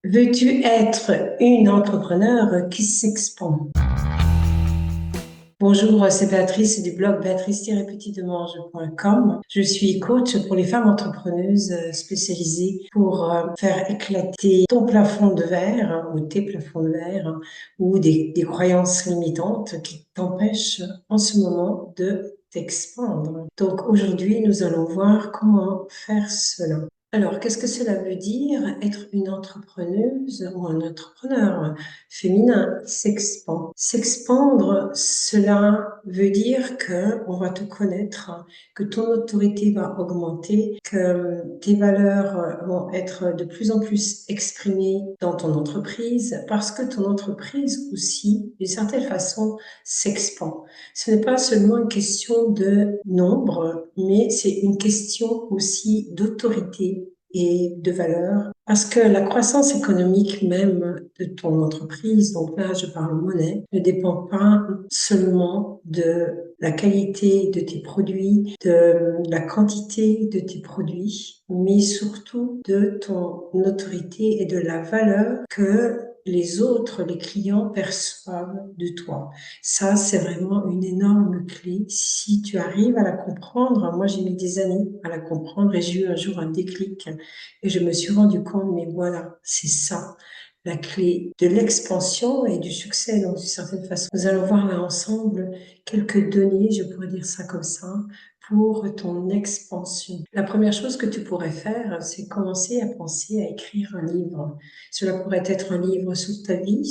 Veux-tu être une entrepreneure qui s'expand? Bonjour, c'est Béatrice du blog béatrice-petitdemange.com. Je suis coach pour les femmes entrepreneuses spécialisées pour faire éclater ton plafond de verre ou tes plafonds de verre ou des croyances limitantes qui t'empêchent en ce moment de t'expandre. Donc aujourd'hui, nous allons voir comment faire cela. Alors, qu'est-ce que cela veut dire être une entrepreneuse ou un entrepreneur féminin s'expand? S'expandre, cela veut dire que on va te connaître, que ton autorité va augmenter, que tes valeurs vont être de plus en plus exprimées dans ton entreprise parce que ton entreprise aussi, d'une certaine façon, s'expand. Ce n'est pas seulement une question de nombre, mais c'est une question aussi d'autorité et de valeur, parce que la croissance économique même de ton entreprise, donc là je parle monnaie, ne dépend pas seulement de la qualité de tes produits, de la quantité de tes produits, mais surtout de ton autorité et de la valeur que les autres, les clients perçoivent de toi. Ça, c'est vraiment une énorme clé. Si tu arrives à la comprendre, moi j'ai mis des années à la comprendre et j'ai eu un jour un déclic et je me suis rendu compte, mais voilà, c'est ça, la clé de l'expansion et du succès, donc d'une certaine façon. Nous allons voir là ensemble quelques données, je pourrais dire ça comme ça, pour ton expansion. La première chose que tu pourrais faire, c'est commencer à penser à écrire un livre. Cela pourrait être un livre sur ta vie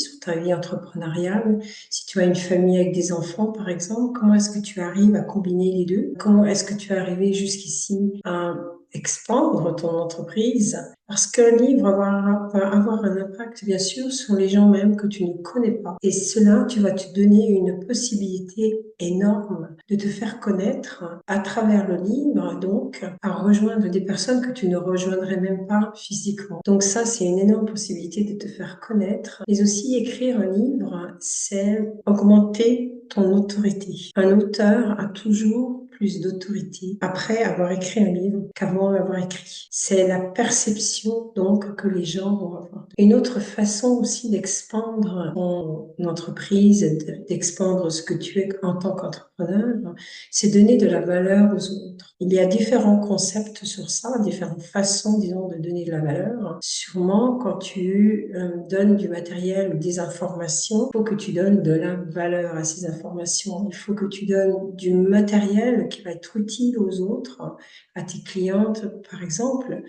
entrepreneuriale. Si tu as une famille avec des enfants, par exemple, comment est-ce que tu arrives à combiner les deux? Comment est-ce que tu es arrivé jusqu'ici à expandre ton entreprise? Parce qu'un livre va avoir un impact, bien sûr, sur les gens même que tu ne connais pas. Et cela, tu vas te donner une possibilité énorme de te faire connaître à travers le livre, donc à rejoindre des personnes que tu ne rejoindrais même pas physiquement. Donc ça, c'est une énorme possibilité de te faire connaître. Mais aussi écrire un livre, c'est augmenter ton autorité. Un auteur a toujours plus d'autorité après avoir écrit un livre qu'avant l'avoir écrit. C'est la perception donc que les gens vont avoir. Une autre façon aussi d'expandre ton entreprise, d'expandre ce que tu es en tant qu'entrepreneur, c'est donner de la valeur aux autres. Il y a différents concepts sur ça, différentes façons, disons, de donner de la valeur. Sûrement, quand tu donnes du matériel ou des informations, il faut que tu donnes de la valeur à ces informations. Il faut que tu donnes du matériel qui va être utile aux autres, à tes clientes, par exemple.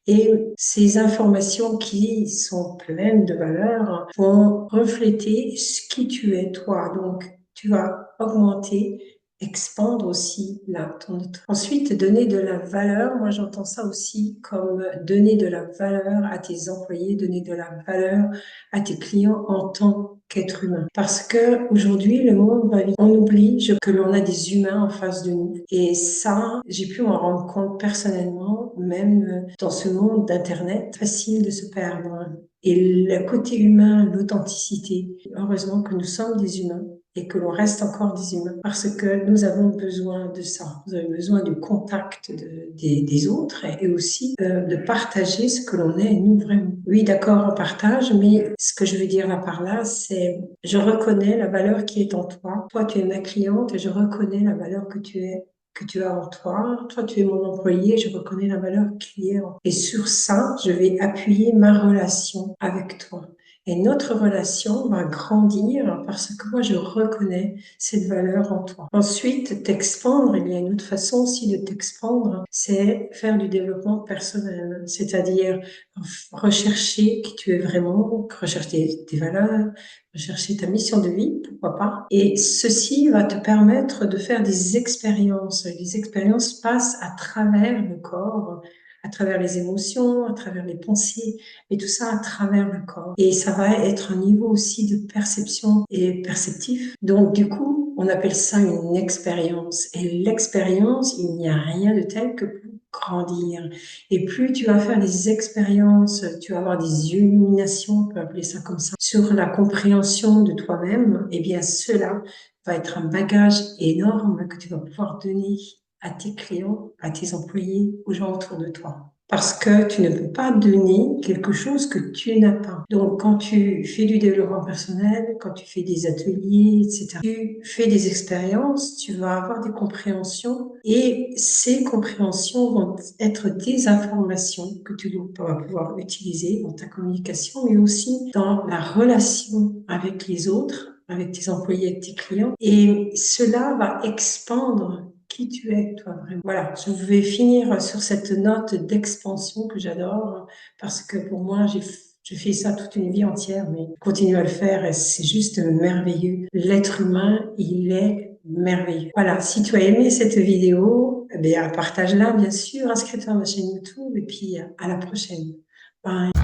Et ces informations qui sont pleines de valeur vont refléter ce qui tu es, toi. Donc, tu vas augmenter, expandre aussi là ton autre. Ensuite, donner de la valeur. Moi, j'entends ça aussi comme donner de la valeur à tes employés, donner de la valeur à tes clients en tant qu'être humain. Parce que aujourd'hui, le monde va vite. On oublie que l'on a des humains en face de nous. Et ça, j'ai pu m'en rendre compte personnellement, même dans ce monde d'Internet, facile de se perdre. Et le côté humain, l'authenticité, heureusement que nous sommes des humains et que l'on reste encore des humains parce que nous avons besoin de ça. Nous avons besoin du contact des autres et aussi de partager ce que l'on est nous vraiment. Oui, d'accord, on partage, mais ce que je veux dire là par là, c'est je reconnais la valeur qui est en toi. Toi, tu es ma cliente et je reconnais la valeur que tu as en toi. Toi, tu es mon employé, je reconnais la valeur qui est en toi. Et sur ça, je vais appuyer ma relation avec toi. Et notre relation va grandir parce que moi, je reconnais cette valeur en toi. Ensuite, t'expandre, il y a une autre façon aussi de t'expandre, c'est faire du développement personnel, c'est-à-dire rechercher qui tu es vraiment, rechercher tes valeurs, rechercher ta mission de vie, pourquoi pas. Et ceci va te permettre de faire des expériences. Les expériences passent à travers le corps, à travers les émotions, à travers les pensées, et tout ça à travers le corps. Et ça va être un niveau aussi de perception et perceptif. Donc, du coup, on appelle ça une expérience. Et l'expérience, il n'y a rien de tel que pour grandir. Et plus tu vas faire des expériences, tu vas avoir des illuminations, on peut appeler ça comme ça, sur la compréhension de toi-même, eh bien, cela va être un bagage énorme que tu vas pouvoir donner à tes clients, à tes employés, aux gens autour de toi. Parce que tu ne peux pas donner quelque chose que tu n'as pas. Donc, quand tu fais du développement personnel, quand tu fais des ateliers, etc., tu fais des expériences, tu vas avoir des compréhensions et ces compréhensions vont être des informations que tu vas pouvoir utiliser dans ta communication, mais aussi dans la relation avec les autres, avec tes employés, avec tes clients. Et cela va expandre qui tu es, toi, vraiment. Voilà, je vais finir sur cette note d'expansion que j'adore, parce que pour moi, je fais ça toute une vie entière, mais je continue à le faire et c'est juste merveilleux. L'être humain, il est merveilleux. Voilà, si tu as aimé cette vidéo, eh bien, partage-la, bien sûr, inscris-toi à ma chaîne YouTube et puis à la prochaine. Bye.